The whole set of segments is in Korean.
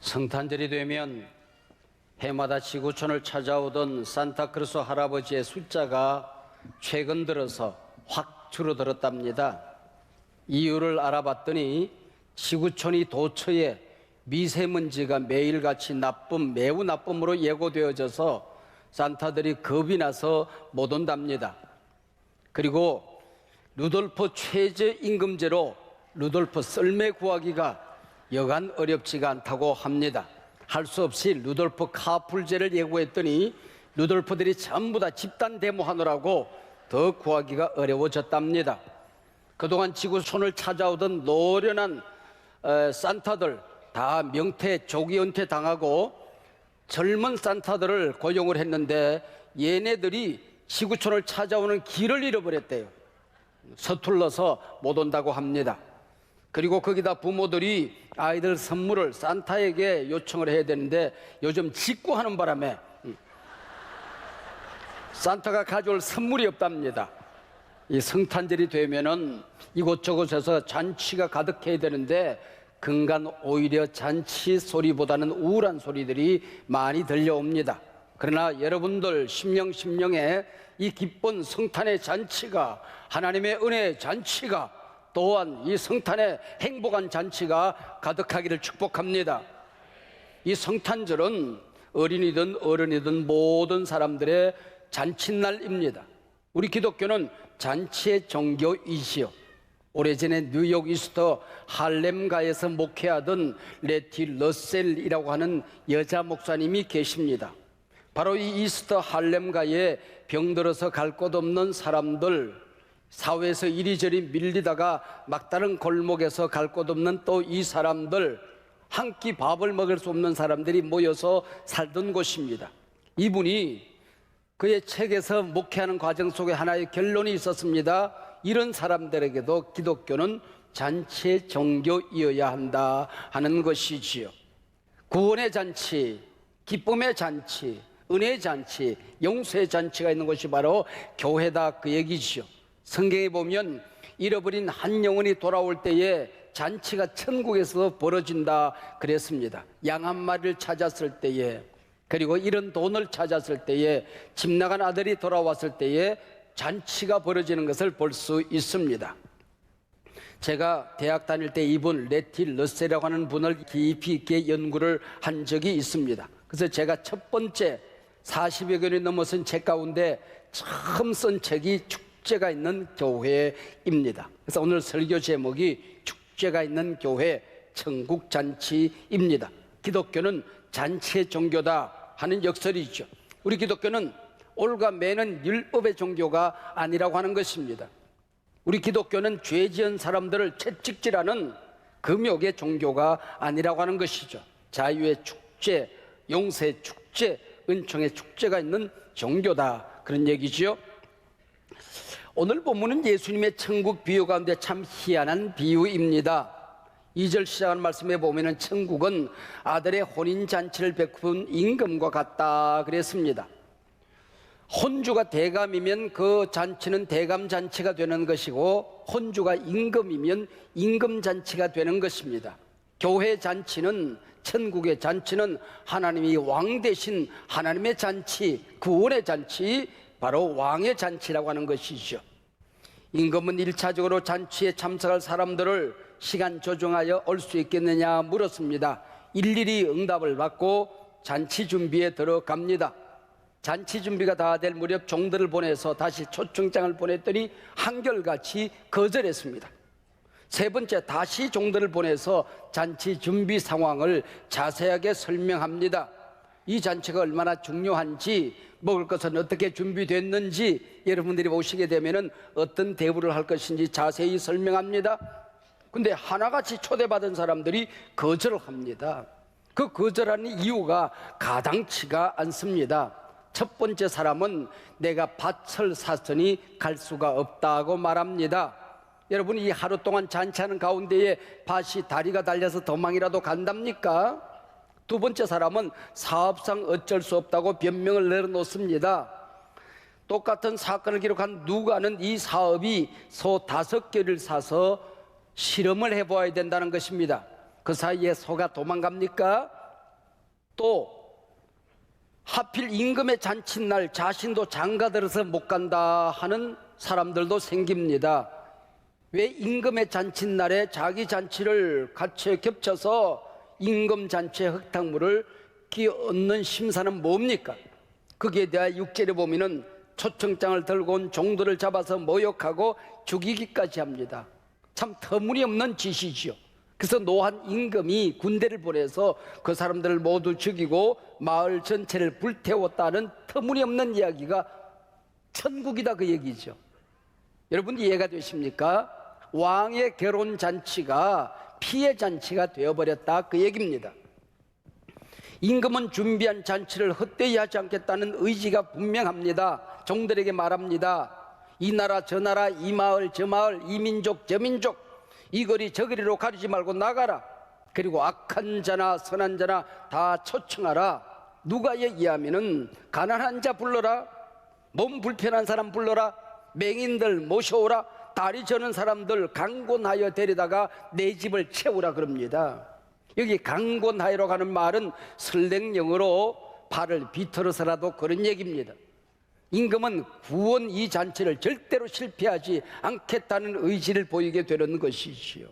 성탄절이 되면 해마다 지구촌을 찾아오던 산타크로스 할아버지의 숫자가 최근 들어서 확 줄어들었답니다. 이유를 알아봤더니 지구촌이 도처에 미세먼지가 매일같이 매우 나쁨으로 예고되어져서 산타들이 겁이 나서 못 온답니다. 그리고 루돌프 최저임금제로 루돌프 썰매 구하기가 여간 어렵지가 않다고 합니다. 할 수 없이 루돌프 카풀제를 예고했더니 루돌프들이 전부 다 집단 데모하느라고 더 구하기가 어려워졌답니다. 그동안 지구촌을 찾아오던 노련한 산타들 다 명퇴, 조기 은퇴 당하고 젊은 산타들을 고용을 했는데 얘네들이 지구촌을 찾아오는 길을 잃어버렸대요. 서툴러서 못 온다고 합니다. 그리고 거기다 부모들이 아이들 선물을 산타에게 요청을 해야 되는데 요즘 직구하는 바람에 산타가 가져올 선물이 없답니다. 이 성탄절이 되면은 이곳저곳에서 잔치가 가득해야 되는데 근간 오히려 잔치 소리보다는 우울한 소리들이 많이 들려옵니다. 그러나 여러분들 심령에 이 기쁜 성탄의 잔치가, 하나님의 은혜의 잔치가, 또한 이 성탄의 행복한 잔치가 가득하기를 축복합니다. 이 성탄절은 어린이든 어른이든 모든 사람들의 잔칫날입니다. 우리 기독교는 잔치의 종교이지요. 오래전에 뉴욕 이스터 할렘가에서 목회하던 레티 러셀이라고 하는 여자 목사님이 계십니다. 바로 이 이스터 할렘가에 병들어서 갈 곳 없는 사람들, 사회에서 이리저리 밀리다가 막다른 골목에서 갈 곳 없는 또 이 사람들, 한 끼 밥을 먹을 수 없는 사람들이 모여서 살던 곳입니다. 이분이 그의 책에서 목회하는 과정 속에 하나의 결론이 있었습니다. 이런 사람들에게도 기독교는 잔치의 종교이어야 한다 하는 것이지요. 구원의 잔치, 기쁨의 잔치, 은혜의 잔치, 용서의 잔치가 있는 것이 바로 교회다, 그 얘기지요. 성경에 보면 잃어버린 한 영혼이 돌아올 때에 잔치가 천국에서 벌어진다 그랬습니다. 양 한 마리를 찾았을 때에, 그리고 잃은 돈을 찾았을 때에, 집 나간 아들이 돌아왔을 때에 잔치가 벌어지는 것을 볼 수 있습니다. 제가 대학 다닐 때 이분 레티 러셀이라고 하는 분을 깊이 있게 연구를 한 적이 있습니다. 그래서 제가 첫 번째 40여 권이 넘어선 책 가운데 처음 쓴 책이 축제가 있는 교회입니다. 그래서 오늘 설교 제목이 축제가 있는 교회, 천국잔치입니다. 기독교는 잔치의 종교다 하는 역설이죠. 우리 기독교는 올가 매는 율법의 종교가 아니라고 하는 것입니다. 우리 기독교는 죄 지은 사람들을 채찍질하는 금욕의 종교가 아니라고 하는 것이죠. 자유의 축제, 용서의 축제, 은총의 축제가 있는 종교다, 그런 얘기지요. 오늘 본문은 예수님의 천국 비유 가운데 참 희한한 비유입니다. 2절 시작하는 말씀에 보면 천국은 아들의 혼인잔치를 베푼 임금과 같다 그랬습니다. 혼주가 대감이면 그 잔치는 대감잔치가 되는 것이고, 혼주가 임금이면 임금잔치가 되는 것입니다. 교회 잔치는, 천국의 잔치는 하나님이 왕 대신 하나님의 잔치, 구원의 잔치, 바로 왕의 잔치라고 하는 것이죠. 임금은 1차적으로 잔치에 참석할 사람들을 시간 조정하여 올 수 있겠느냐 물었습니다. 일일이 응답을 받고 잔치 준비에 들어갑니다. 잔치 준비가 다 될 무렵 종들을 보내서 다시 초청장을 보냈더니 한결같이 거절했습니다. 세 번째, 다시 종들을 보내서 잔치 준비 상황을 자세하게 설명합니다. 이 잔치가 얼마나 중요한지, 먹을 것은 어떻게 준비됐는지, 여러분들이 오시게 되면 어떤 대우를 할 것인지 자세히 설명합니다. 근데 하나같이 초대받은 사람들이 거절을 합니다. 그 거절하는 이유가 가당치가 않습니다. 첫 번째 사람은 내가 밭을 샀으니 갈 수가 없다고 말합니다. 여러분, 이 하루 동안 잔치하는 가운데에 밭이 다리가 달려서 도망이라도 간답니까? 두 번째 사람은 사업상 어쩔 수 없다고 변명을 내려놓습니다. 똑같은 사건을 기록한 누가는 이 사업이 소 5개를 사서 실험을 해보아야 된다는 것입니다. 그 사이에 소가 도망갑니까? 또 하필 임금의 잔칫날 자신도 장가들어서 못 간다 하는 사람들도 생깁니다. 왜 임금의 잔칫날에 자기 잔치를 같이 겹쳐서 임금 잔치의 흙탕물을 끼얹는 심사는 뭡니까? 거기에 대해 6절에 보면은 초청장을 들고 온 종들을 잡아서 모욕하고 죽이기까지 합니다. 참 터무니없는 짓이지요. 그래서 노한 임금이 군대를 보내서 그 사람들을 모두 죽이고 마을 전체를 불태웠다는 터무니없는 이야기가 천국이다 그 얘기죠. 여러분 이해가 되십니까? 왕의 결혼 잔치가 피해 잔치가 되어버렸다 그 얘기입니다. 임금은 준비한 잔치를 헛되이 하지 않겠다는 의지가 분명합니다. 종들에게 말합니다. 이 나라 저 나라, 이 마을 저 마을, 이 민족 저 민족, 이 거리 저 거리로 가리지 말고 나가라. 그리고 악한 자나 선한 자나 다 초청하라. 누가 얘기하면은 가난한 자 불러라, 몸 불편한 사람 불러라, 맹인들 모셔오라, 다리 저는 사람들 강권하여 데려다가 내 집을 채우라 그럽니다. 여기 강권하여로 가는 말은 설랭영어로 발을 비틀어서라도 그런 얘기입니다. 임금은 구원 이 잔치를 절대로 실패하지 않겠다는 의지를 보이게 되는 것이지요.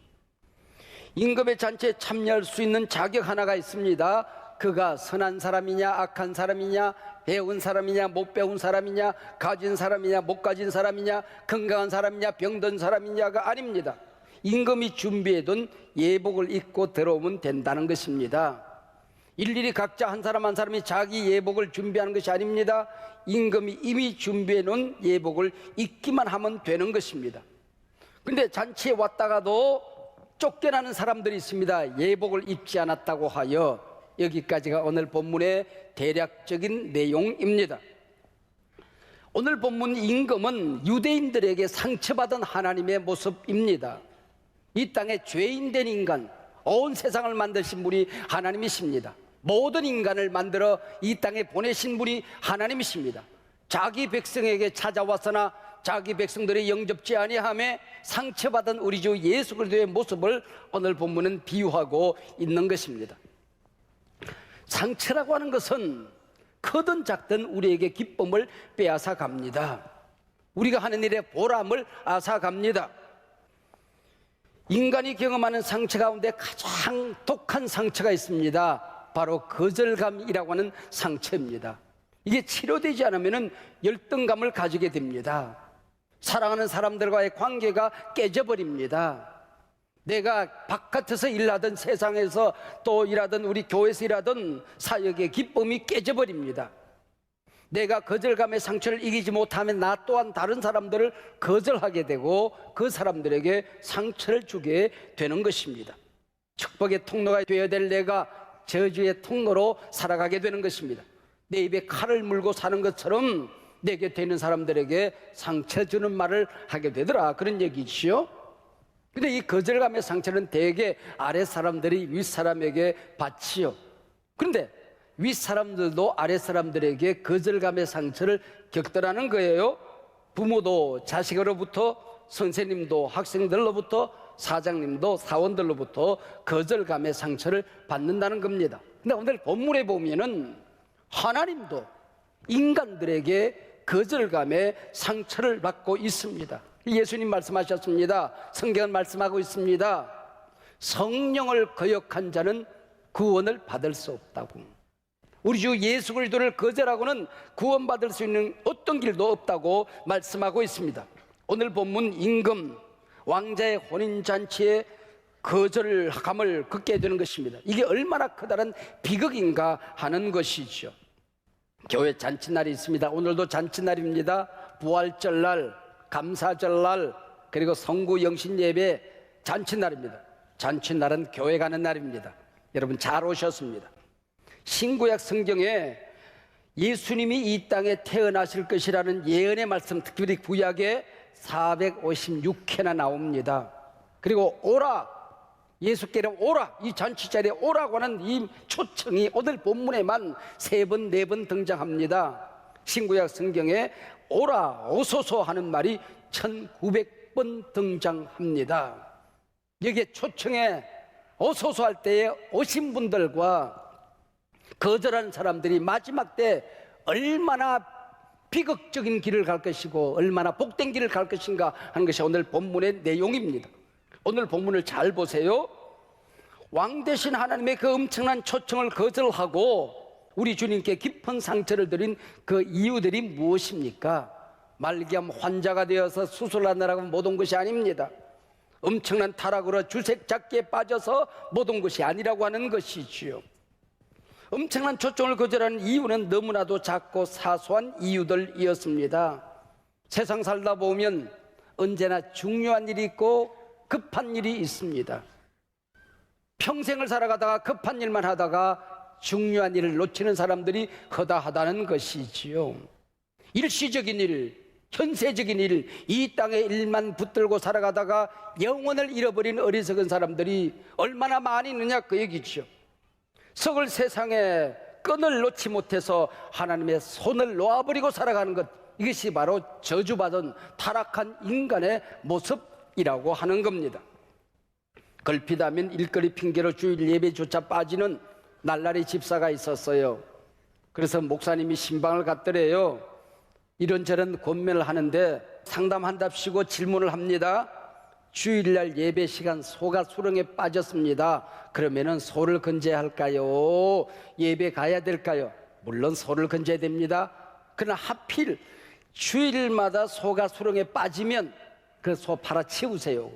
임금의 잔치에 참여할 수 있는 자격 하나가 있습니다. 그가 선한 사람이냐 악한 사람이냐, 배운 사람이냐 못 배운 사람이냐, 가진 사람이냐 못 가진 사람이냐, 건강한 사람이냐 병든 사람이냐가 아닙니다. 임금이 준비해둔 예복을 입고 들어오면 된다는 것입니다. 일일이 각자 한 사람 한 사람이 자기 예복을 준비하는 것이 아닙니다. 임금이 이미 준비해 놓은 예복을 입기만 하면 되는 것입니다. 그런데 잔치에 왔다가도 쫓겨나는 사람들이 있습니다. 예복을 입지 않았다고 하여. 여기까지가 오늘 본문의 대략적인 내용입니다. 오늘 본문 임금은 유대인들에게 상처받은 하나님의 모습입니다. 이 땅에 죄인된 인간, 온 세상을 만드신 분이 하나님이십니다. 모든 인간을 만들어 이 땅에 보내신 분이 하나님이십니다. 자기 백성에게 찾아왔으나 자기 백성들이 영접지 아니하며 상처받은 우리 주 예수 그리스도의 모습을 오늘 본문은 비유하고 있는 것입니다. 상처라고 하는 것은 크든 작든 우리에게 기쁨을 빼앗아 갑니다. 우리가 하는 일에 보람을 앗아 갑니다. 인간이 경험하는 상처 가운데 가장 독한 상처가 있습니다. 바로 거절감이라고 하는 상처입니다. 이게 치료되지 않으면 열등감을 가지게 됩니다. 사랑하는 사람들과의 관계가 깨져버립니다. 내가 바깥에서 일하던, 세상에서 또 일하던, 우리 교회에서 일하던 사역의 기쁨이 깨져버립니다. 내가 거절감의 상처를 이기지 못하면 나 또한 다른 사람들을 거절하게 되고 그 사람들에게 상처를 주게 되는 것입니다. 축복의 통로가 되어야 될 내가 저주의 통로로 살아가게 되는 것입니다. 내 입에 칼을 물고 사는 것처럼 내 곁에 있는 사람들에게 상처 주는 말을 하게 되더라, 그런 얘기지요. 근데 이 거절감의 상처는 대개 아랫 사람들이 윗 사람에게 받지요. 그런데 윗 사람들도 아랫 사람들에게 거절감의 상처를 겪더라는 거예요. 부모도 자식으로부터, 선생님도 학생들로부터, 사장님도 사원들로부터 거절감의 상처를 받는다는 겁니다. 근데 오늘 본문에 보면은 하나님도 인간들에게 거절감의 상처를 받고 있습니다. 예수님 말씀하셨습니다. 성경은 말씀하고 있습니다. 성령을 거역한 자는 구원을 받을 수 없다고. 우리 주 예수 그리스도를 거절하고는 구원받을 수 있는 어떤 길도 없다고 말씀하고 있습니다. 오늘 본문 임금, 왕자의 혼인잔치에 거절감을 겪게 되는 것입니다. 이게 얼마나 커다란 비극인가 하는 것이죠. 교회 잔치날이 있습니다. 오늘도 잔치날입니다. 부활절날, 감사절날, 그리고 성구 영신예배 잔치날입니다. 잔치날은 교회 가는 날입니다. 여러분 잘 오셨습니다. 신구약 성경에 예수님이 이 땅에 태어나실 것이라는 예언의 말씀, 특별히 구약에 456회나 나옵니다. 그리고 오라, 예수께로 오라, 이 잔치 자리에 오라고 하는 이 초청이 오늘 본문에만 3번, 4번 등장합니다. 신구약 성경에 오라, 오소서 하는 말이 1900번 등장합니다. 여기에 초청에 오소서 할 때에 오신 분들과 거절하는 사람들이 마지막 때 얼마나 비극적인 길을 갈 것이고 얼마나 복된 길을 갈 것인가 하는 것이 오늘 본문의 내용입니다. 오늘 본문을 잘 보세요. 왕 대신 하나님의 그 엄청난 초청을 거절하고 우리 주님께 깊은 상처를 드린 그 이유들이 무엇입니까? 말기암 환자가 되어서 수술하느라고 못 온 것이 아닙니다. 엄청난 타락으로 주색잡기에 빠져서 못 온 것이 아니라고 하는 것이지요. 엄청난 초청을 거절하는 이유는 너무나도 작고 사소한 이유들이었습니다. 세상 살다 보면 언제나 중요한 일이 있고 급한 일이 있습니다. 평생을 살아가다가 급한 일만 하다가 중요한 일을 놓치는 사람들이 허다하다는 것이지요. 일시적인 일, 현세적인 일, 이 땅의 일만 붙들고 살아가다가 영혼을 잃어버린 어리석은 사람들이 얼마나 많이 있느냐 그 얘기죠. 썩을 세상에 끈을 놓지 못해서 하나님의 손을 놓아버리고 살아가는 것, 이것이 바로 저주받은 타락한 인간의 모습이라고 하는 겁니다. 걸핏하면 일거리 핑계로 주일 예배조차 빠지는 날라리 집사가 있었어요. 그래서 목사님이 신방을 갔더래요. 이런저런 권면을 하는데 상담한답시고 질문을 합니다. 주일날 예배 시간 소가 수렁에 빠졌습니다. 그러면은 소를 건져야 할까요? 예배 가야 될까요? 물론 소를 건져야 됩니다. 그러나 하필 주일마다 소가 수렁에 빠지면 그 소 팔아 치우세요.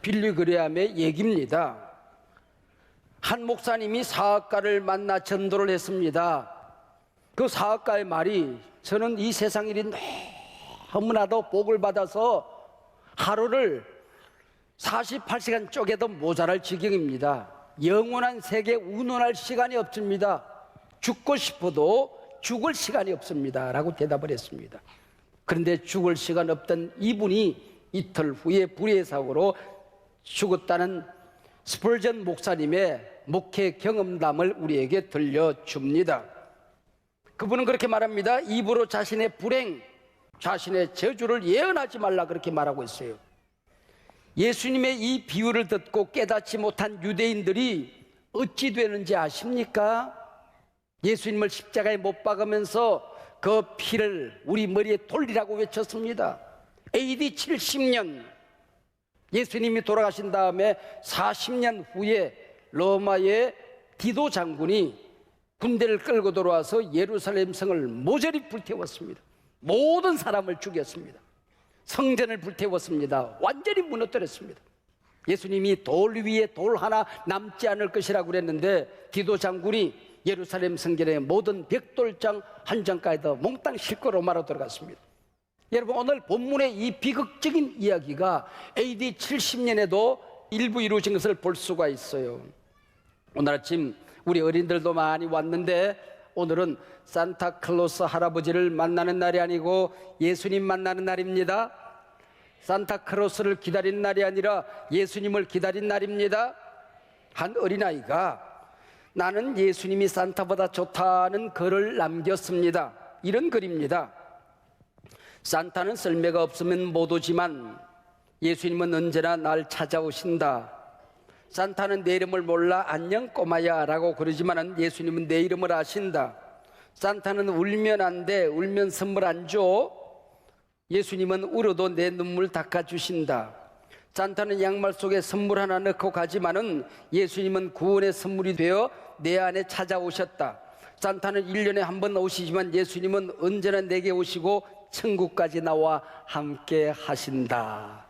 빌리그레암의 얘기입니다. 한 목사님이 사학가를 만나 전도를 했습니다. 그 사학가의 말이, 저는 이 세상 일이 너무나도 복을 받아서 하루를 48시간 쪼개도 모자랄 지경입니다. 영원한 세계 운운할 시간이 없습니다. 죽고 싶어도 죽을 시간이 없습니다 라고 대답을 했습니다. 그런데 죽을 시간 없던 이분이 이틀 후에 불의의 사고로 죽었다는 스펄전 목사님의 목회 경험담을 우리에게 들려줍니다. 그분은 그렇게 말합니다. 입으로 자신의 불행, 자신의 저주를 예언하지 말라 그렇게 말하고 있어요. 예수님의 이 비유를 듣고 깨닫지 못한 유대인들이 어찌 되는지 아십니까? 예수님을 십자가에 못 박으면서 그 피를 우리 머리에 돌리라고 외쳤습니다. AD 70년 예수님이 돌아가신 다음에 40년 후에 로마의 디도 장군이 군대를 끌고 들어와서 예루살렘 성을 모조리 불태웠습니다. 모든 사람을 죽였습니다. 성전을 불태웠습니다. 완전히 무너뜨렸습니다. 예수님이 돌 위에 돌 하나 남지 않을 것이라고 그랬는데 디도 장군이 예루살렘 성전의 모든 벽돌장 한 장까지도 몽땅 싣고 로마로 들어갔습니다. 여러분, 오늘 본문의 이 비극적인 이야기가 AD 70년에도 일부 이루어진 것을 볼 수가 있어요. 오늘 아침 우리 어린들도 많이 왔는데 오늘은 산타클로스 할아버지를 만나는 날이 아니고 예수님 만나는 날입니다. 산타클로스를 기다린 날이 아니라 예수님을 기다린 날입니다. 한 어린아이가 나는 예수님이 산타보다 좋다는 글을 남겼습니다. 이런 글입니다. 산타는 썰매가 없으면 못 오지만 예수님은 언제나 날 찾아오신다. 산타는 내 이름을 몰라 안녕 꼬마야 라고 그러지만 예수님은 내 이름을 아신다. 산타는 울면 안 돼, 울면 선물 안 줘. 예수님은 울어도 내 눈물 닦아주신다. 산타는 양말 속에 선물 하나 넣고 가지만은 예수님은 구원의 선물이 되어 내 안에 찾아오셨다. 산타는 1년에 한 번 오시지만 예수님은 언제나 내게 오시고 천국까지 나와 함께 하신다.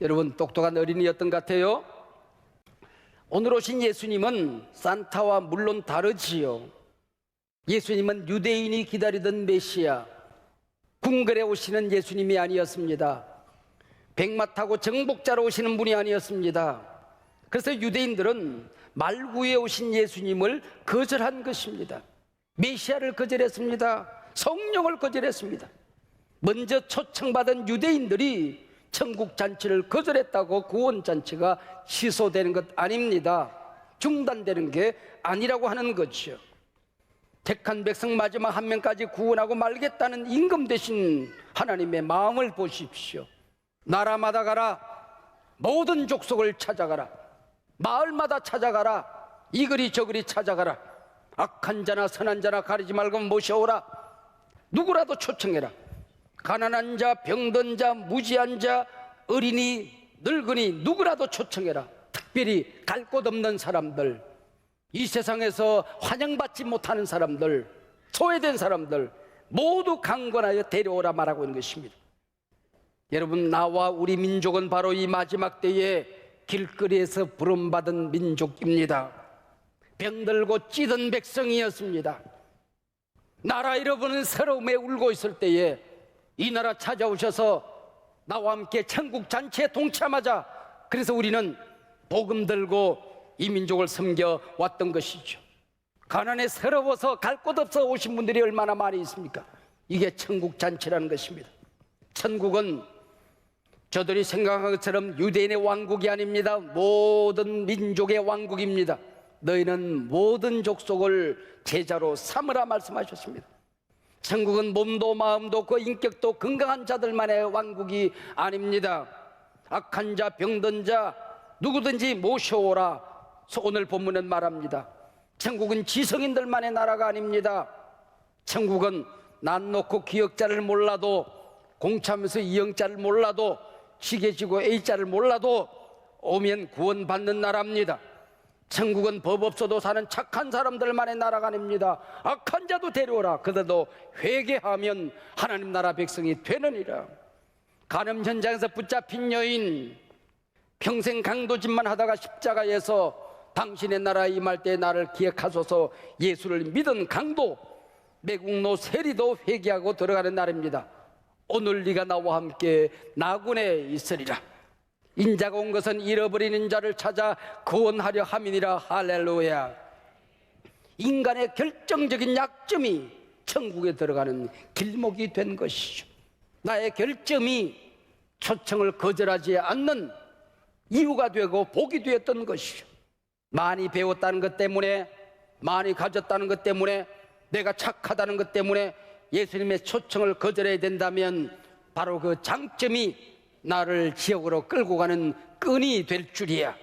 여러분, 똑똑한 어린이였던 것 같아요. 오늘 오신 예수님은 산타와 물론 다르지요. 예수님은 유대인이 기다리던 메시아, 궁궐에 오시는 예수님이 아니었습니다. 백마 타고 정복자로 오시는 분이 아니었습니다. 그래서 유대인들은 말구에 오신 예수님을 거절한 것입니다. 메시아를 거절했습니다. 성령을 거절했습니다. 먼저 초청받은 유대인들이 천국 잔치를 거절했다고 구원 잔치가 취소되는 것 아닙니다. 중단되는 게 아니라고 하는 거죠. 택한 백성 마지막 한 명까지 구원하고 말겠다는 임금 되신 하나님의 마음을 보십시오. 나라마다 가라, 모든 족속을 찾아가라, 마을마다 찾아가라, 이거리 저거리 찾아가라. 악한 자나 선한 자나 가리지 말고 모셔오라. 누구라도 초청해라. 가난한 자, 병든 자, 무지한 자, 어린이, 늙은이 누구라도 초청해라. 특별히 갈 곳 없는 사람들, 이 세상에서 환영받지 못하는 사람들, 소외된 사람들 모두 강권하여 데려오라 말하고 있는 것입니다. 여러분, 나와 우리 민족은 바로 이 마지막 때에 길거리에서 부름받은 민족입니다. 병들고 찌든 백성이었습니다. 나라 잃어버린 서러움에 울고 있을 때에 이 나라 찾아오셔서 나와 함께 천국 잔치에 동참하자. 그래서 우리는 복음 들고 이 민족을 섬겨 왔던 것이죠. 가난에 서러워서 갈 곳 없어 오신 분들이 얼마나 많이 있습니까? 이게 천국 잔치라는 것입니다. 천국은 저들이 생각한 것처럼 유대인의 왕국이 아닙니다. 모든 민족의 왕국입니다. 너희는 모든 족속을 제자로 삼으라 말씀하셨습니다. 천국은 몸도 마음도 그 인격도 건강한 자들만의 왕국이 아닙니다. 악한 자, 병든 자 누구든지 모셔오라. 오늘 본문은 말합니다. 천국은 지성인들만의 나라가 아닙니다. 천국은 난 놓고 기억자를 몰라도, 공차면서 이영자를 몰라도, 지게지고 A자를 몰라도 오면 구원받는 나라입니다. 천국은 법 없어도 사는 착한 사람들만의 나라가 아닙니다. 악한 자도 데려오라. 그들도 회개하면 하나님 나라 백성이 되느니라. 간음 현장에서 붙잡힌 여인, 평생 강도짓만 하다가 십자가에서 당신의 나라에 임할 때 나를 기억하소서 예수를 믿은 강도, 매국노 세리도 회개하고 들어가는 날입니다. 오늘 네가 나와 함께 나군에 있으리라. 인자가 온 것은 잃어버리는 자를 찾아 구원하려 함이니라. 할렐루야. 인간의 결정적인 약점이 천국에 들어가는 길목이 된 것이죠. 나의 결점이 초청을 거절하지 않는 이유가 되고 복이 되었던 것이죠. 많이 배웠다는 것 때문에, 많이 가졌다는 것 때문에, 내가 착하다는 것 때문에 예수님의 초청을 거절해야 된다면 바로 그 장점이 나를 지옥으로 끌고 가는 끈이 될 줄이야.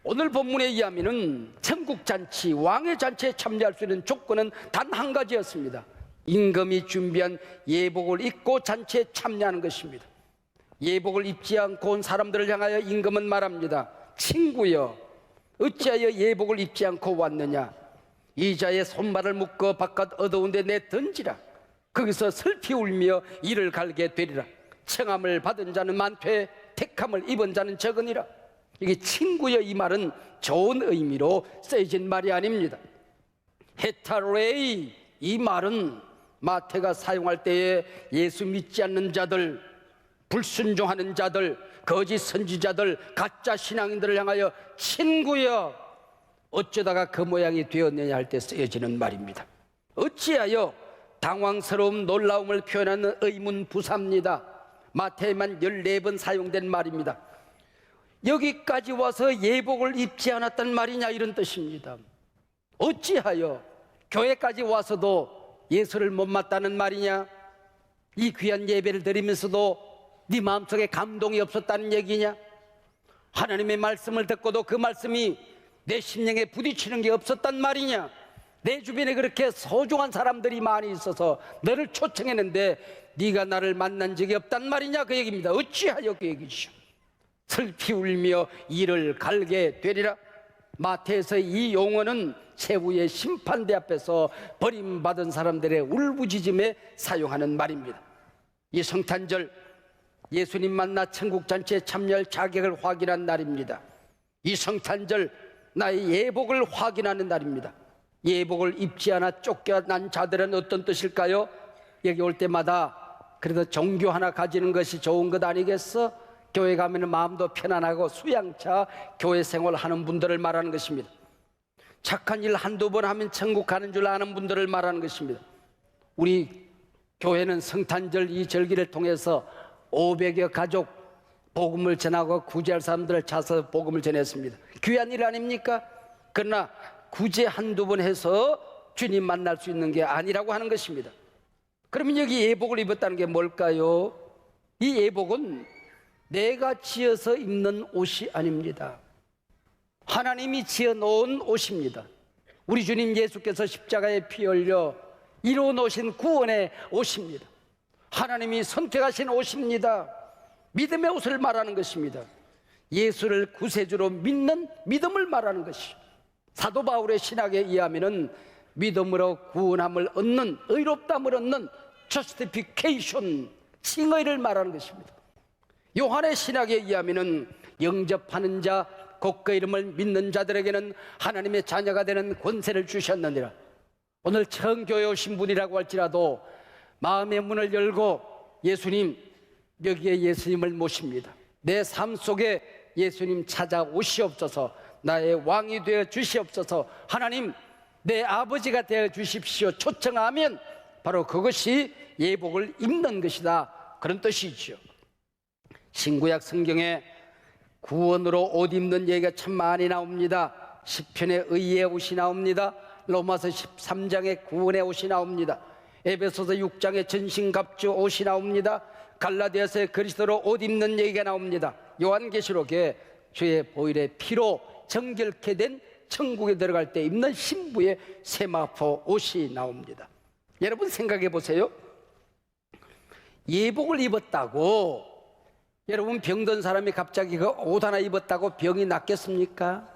오늘 본문에 의하면은 천국 잔치, 왕의 잔치에 참여할 수 있는 조건은 단 한 가지였습니다. 임금이 준비한 예복을 입고 잔치에 참여하는 것입니다. 예복을 입지 않고 온 사람들을 향하여 임금은 말합니다. 친구여, 어찌하여 예복을 입지 않고 왔느냐? 이 자의 손발을 묶어 바깥 어두운 데 내던지라. 거기서 슬피 울며 이를 갈게 되리라. 청함을 받은 자는 많되 택함을 입은 자는 적으니라. 이게 친구여, 이 말은 좋은 의미로 쓰여진 말이 아닙니다. 헤타레이, 이 말은 마태가 사용할 때에 예수 믿지 않는 자들, 불순종하는 자들, 거짓 선지자들, 가짜 신앙인들을 향하여 친구여 어쩌다가 그 모양이 되었느냐 할 때 쓰여지는 말입니다. 어찌하여 당황스러움, 놀라움을 표현하는 의문 부사입니다. 마태에만 14번 사용된 말입니다. 여기까지 와서 예복을 입지 않았단 말이냐, 이런 뜻입니다. 어찌하여 교회까지 와서도 예수를 못 맞다는 말이냐? 이 귀한 예배를 드리면서도 네 마음속에 감동이 없었다는 얘기냐? 하나님의 말씀을 듣고도 그 말씀이 내 심령에 부딪히는 게 없었단 말이냐? 내 주변에 그렇게 소중한 사람들이 많이 있어서 너를 초청했는데 네가 나를 만난 적이 없단 말이냐, 그 얘기입니다. 어찌하여 그 얘기죠. 슬피 울며 이를 갈게 되리라. 마태에서 이 용어는 최후의 심판대 앞에서 버림받은 사람들의 울부짖음에 사용하는 말입니다. 이 성탄절, 예수님 만나 천국잔치에 참여할 자격을 확인한 날입니다. 이 성탄절, 나의 예복을 확인하는 날입니다. 예복을 입지 않아 쫓겨난 자들은 어떤 뜻일까요? 여기 올 때마다 그래도 종교 하나 가지는 것이 좋은 것 아니겠어? 교회 가면 마음도 편안하고 수양차 교회 생활하는 분들을 말하는 것입니다. 착한 일 한두 번 하면 천국 가는 줄 아는 분들을 말하는 것입니다. 우리 교회는 성탄절 이 절기를 통해서 500여 가족 복음을 전하고 구제할 사람들을 찾아서 복음을 전했습니다. 귀한 일 아닙니까? 그러나 구제 한두 번 해서 주님 만날 수 있는 게 아니라고 하는 것입니다. 그러면 여기 예복을 입었다는 게 뭘까요? 이 예복은 내가 지어서 입는 옷이 아닙니다. 하나님이 지어놓은 옷입니다. 우리 주님 예수께서 십자가에 피 흘려 이루어 놓으신 구원의 옷입니다. 하나님이 선택하신 옷입니다. 믿음의 옷을 말하는 것입니다. 예수를 구세주로 믿는 믿음을 말하는 것이, 사도 바울의 신학에 의하면 믿음으로 구원함을 얻는, 의롭다함을 얻는 justification, 칭의를 말하는 것입니다. 요한의 신학에 의하면 영접하는 자, 곧 그 이름을 믿는 자들에게는 하나님의 자녀가 되는 권세를 주셨느니라. 오늘 처음 교회 오신 분이라고 할지라도 마음의 문을 열고 예수님, 여기에 예수님을 모십니다. 내 삶 속에 예수님 찾아오시옵소서. 나의 왕이 되어 주시옵소서. 하나님, 내 아버지가 되어 주십시오. 초청하면 바로 그것이 예복을 입는 것이다, 그런 뜻이죠. 신구약 성경에 구원으로 옷 입는 얘기가 참 많이 나옵니다. 시편에 의의 옷이 나옵니다. 로마서 13장에 구원의 옷이 나옵니다. 에베소서 6장에 전신갑주 옷이 나옵니다. 갈라디아서에 그리스도로 옷 입는 얘기가 나옵니다. 요한계시록에 주의 보혈의 피로 정결케 된 천국에 들어갈 때 입는 신부의 세마포 옷이 나옵니다. 여러분 생각해 보세요. 예복을 입었다고 여러분 병든 사람이 갑자기 그 옷 하나 입었다고 병이 낫겠습니까?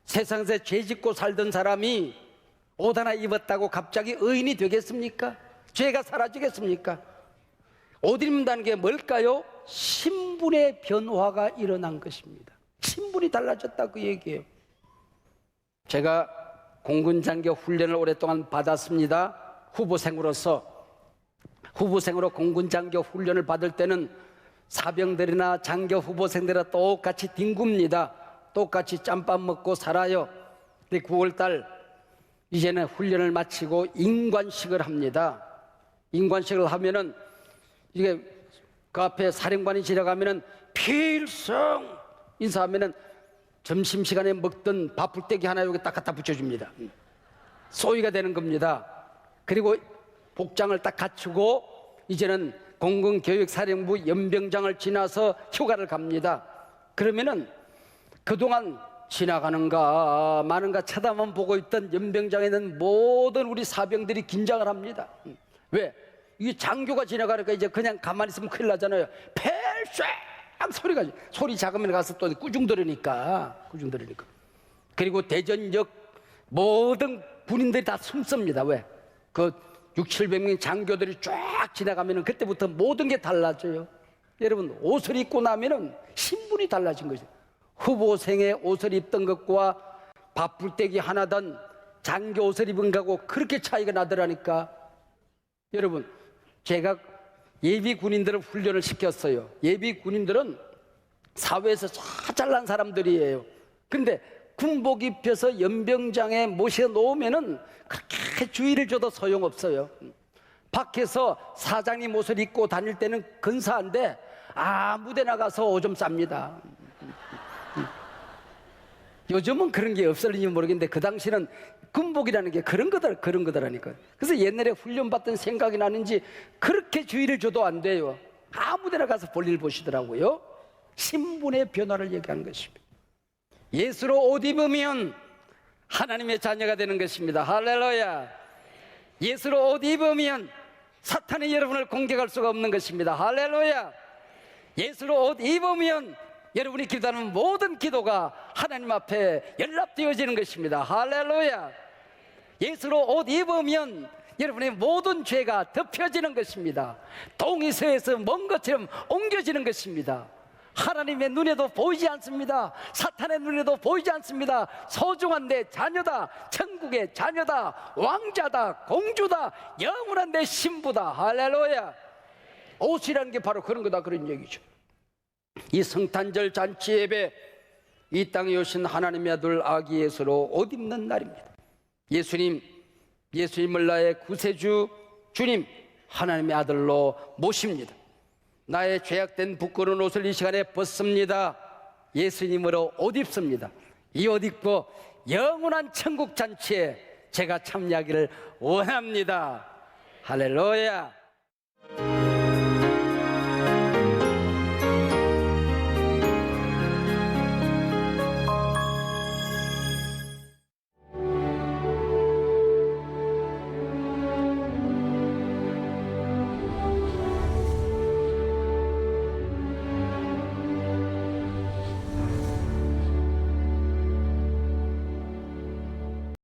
세상에서 죄 짓고 살던 사람이 옷 하나 입었다고 갑자기 의인이 되겠습니까? 죄가 사라지겠습니까? 옷 입는다는 게 뭘까요? 신분의 변화가 일어난 것입니다. 신분이 달라졌다, 그 얘기예요. 제가 공군장교 훈련을 오랫동안 받았습니다. 후보생으로 공군장교 훈련을 받을 때는 사병들이나 장교 후보생들과 똑같이 뒹굽니다. 똑같이 짬밥 먹고 살아요. 근데 9월달 이제는 훈련을 마치고 인관식을 합니다. 인관식을 하면은 이게 그 앞에 사령관이 지나가면은 필승 인사하면은 점심시간에 먹던 밥풀떼기 하나 여기 딱 갖다 붙여줍니다. 소위가 되는 겁니다. 그리고 복장을 딱 갖추고 이제는 공군교육사령부 연병장을 지나서 휴가를 갑니다. 그러면은 그동안 지나가는가 마는가 쳐다만 보고 있던 연병장에 있는 모든 우리 사병들이 긴장을 합니다. 왜? 이 장교가 지나가니까 이제 그냥 가만히 있으면 큰일 나잖아요. 펠쐐 소리가, 소리 작으면 가서 또 꾸중 들으니까. 그리고 대전역 모든 군인들이 다 숨습니다. 왜? 그 600~700명 장교들이 쫙 지나가면은 그때부터 모든 게 달라져요. 여러분, 옷을 입고 나면은 신분이 달라진 거죠. 후보생의 옷을 입던 것과 밥풀떼기 하나던 장교 옷을 입은 거하고 그렇게 차이가 나더라니까. 여러분, 제가 예비 군인들을 훈련을 시켰어요. 예비 군인들은 사회에서 잘난 사람들이에요. 근데 군복 입혀서 연병장에 모셔 놓으면은 그렇게 주의를 줘도 소용없어요. 밖에서 사장님 옷을 입고 다닐 때는 근사한데 아무데 나가서 오줌 쌉니다. 요즘은 그런 게 없을지 모르겠는데 그 당시는 군복이라는 게 그런 거더라니까. 그래서 옛날에 훈련받던 생각이 나는지 그렇게 주의를 줘도 안 돼요. 아무데나 가서 볼일 보시더라고요. 신분의 변화를 얘기하는 것입니다. 예수로 옷 입으면 하나님의 자녀가 되는 것입니다. 할렐루야. 예수로 옷 입으면 사탄이 여러분을 공격할 수가 없는 것입니다. 할렐루야. 예수로 옷 입으면 여러분이 기도하는 모든 기도가 하나님 앞에 연락되어지는 것입니다. 할렐루야. 예수로 옷 입으면 여러분의 모든 죄가 덮여지는 것입니다. 동이 서에서 먼 것처럼 옮겨지는 것입니다. 하나님의 눈에도 보이지 않습니다. 사탄의 눈에도 보이지 않습니다. 소중한 내 자녀다, 천국의 자녀다, 왕자다, 공주다, 영원한 내 신부다. 할렐루야. 옷이라는 게 바로 그런 거다, 그런 얘기죠. 이 성탄절 잔치 예배, 이 땅에 오신 하나님의 아들 아기 예수로 옷 입는 날입니다. 예수님을 나의 구세주 주님, 하나님의 아들로 모십니다. 나의 죄악된 부끄러운 옷을 이 시간에 벗습니다. 예수님으로 옷 입습니다. 이 옷 입고 영원한 천국 잔치에 제가 참여하기를 원합니다. 할렐루야.